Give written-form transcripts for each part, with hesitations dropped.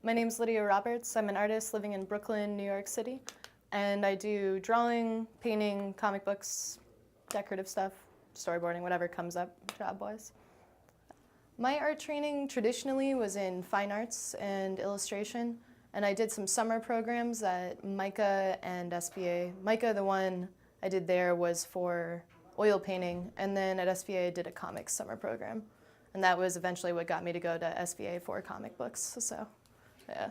My name's Lydia Roberts. I'm an artist living in Brooklyn, New York City, and I do drawing, painting, comic books, decorative stuff, storyboarding, whatever comes up job-wise. My art training traditionally was in fine arts and illustration, and I did some summer programs at MICA and SVA. MICA, the one I did there was for oil painting, and then at SVA I did a comics summer program. And that was eventually what got me to go to SVA for comic books, so yeah.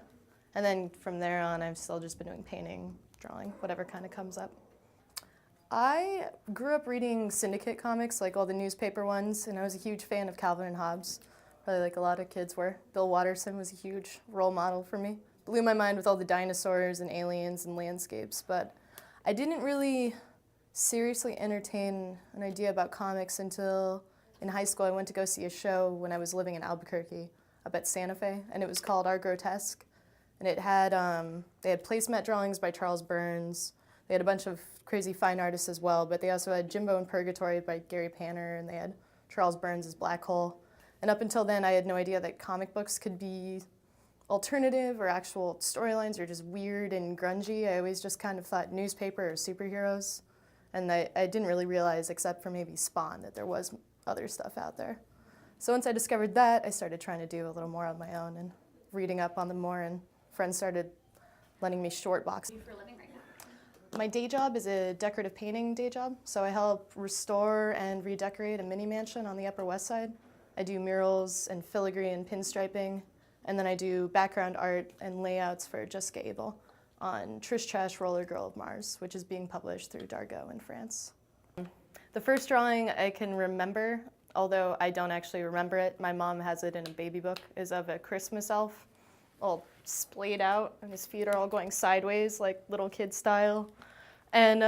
And then from there on, I've still just been doing painting, drawing, whatever kind of comes up. I grew up reading syndicate comics, like all the newspaper ones, and I was a huge fan of Calvin and Hobbes, probably like a lot of kids were. Bill Watterson was a huge role model for me. Blew my mind with all the dinosaurs and aliens and landscapes, but I didn't really seriously entertain an idea about comics until in high school. I went to go see a show when I was living in Albuquerque up at Santa Fe, and it was called Art Grotesque. And it had, they had placemat drawings by Charles Burns. They had a bunch of crazy fine artists as well, but they also had Jimbo in Purgatory by Gary Panner, and they had Charles Burns' Black Hole. And up until then, I had no idea that comic books could be alternative or actual storylines or just weird and grungy. I always just kind of thought newspaper or superheroes. And I didn't really realize, except for maybe Spawn, that there was other stuff out there. So once I discovered that, I started trying to do a little more on my own and reading up on them more, and friends started lending me short boxes. For a living right now? My day job is a decorative painting day job, so I help restore and redecorate a mini mansion on the Upper West Side. I do murals and filigree and pinstriping, and then I do background art and layouts for Just Gable on Trish Trash Roller Girl of Mars, which is being published through Dargaud in France. The first drawing I can remember, although I don't actually remember it, my mom has it in a baby book, is of a Christmas elf, all splayed out, and his feet are all going sideways, like little kid style. And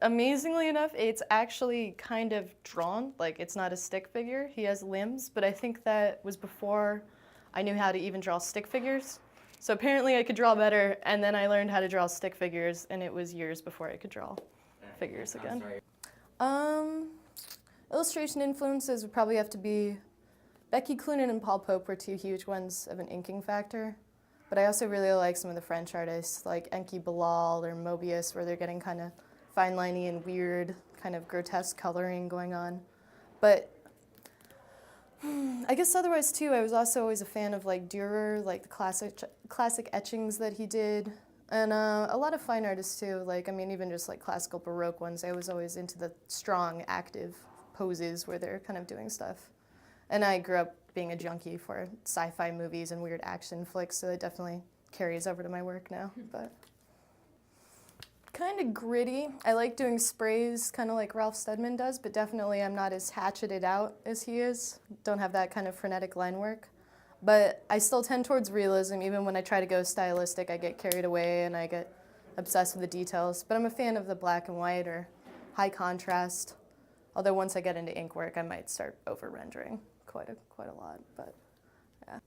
amazingly enough, it's actually kind of drawn, like it's not a stick figure. He has limbs, but I think that was before I knew how to even draw stick figures. So apparently I could draw better, and then I learned how to draw stick figures, and it was years before I could draw figures again. Illustration influences would probably have to be Becky Cloonan and Paul Pope were two huge ones of an inking factor. But I also really like some of the French artists like Enki Bilal or Mobius, where they're getting kind of fine-liney and weird, kind of grotesque coloring going on. But I guess otherwise too, I was also always a fan of like Dürer, like the classic etchings that he did. And a lot of fine artists too, like, I mean, even just like classical Baroque ones. I was always into the strong, active poses where they're kind of doing stuff. And I grew up being a junkie for sci-fi movies and weird action flicks, so it definitely carries over to my work now. But kind of gritty. I like doing sprays, kind of like Ralph Steadman does, but definitely I'm not as hatcheted out as he is. Don't have that kind of frenetic line work. But I still tend towards realism. Even when I try to go stylistic, I get carried away and I get obsessed with the details. But I'm a fan of the black and white or high contrast. Although once I get into ink work, I might start over-rendering quite a lot, but yeah.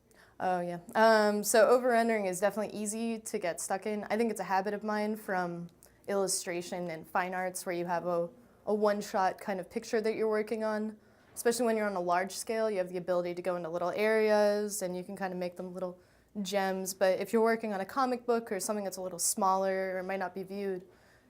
Oh yeah. So over-rendering is definitely easy to get stuck in. I think it's a habit of mine from illustration and fine arts where you have a one-shot kind of picture that you're working on. Especially when you're on a large scale, you have the ability to go into little areas and you can kind of make them little gems. But if you're working on a comic book or something that's a little smaller or might not be viewed,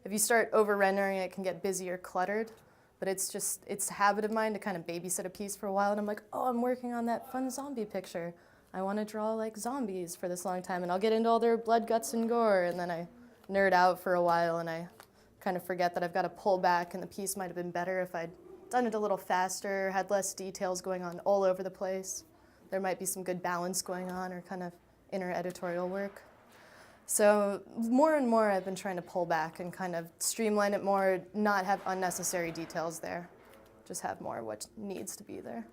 if you start over-rendering, it can get busy or cluttered. But it's a habit of mine to kind of babysit a piece for a while, and I'm like, oh, I'm working on that fun zombie picture. I want to draw like zombies for this long time, and I'll get into all their blood, guts, and gore, and then I nerd out for a while, and I kind of forget that I've got to pull back, and the piece might have been better if I'd done it a little faster, had less details going on all over the place. There might be some good balance going on or kind of inner editorial work. So more and more I've been trying to pull back and kind of streamline it more, not have unnecessary details there, just have more what needs to be there.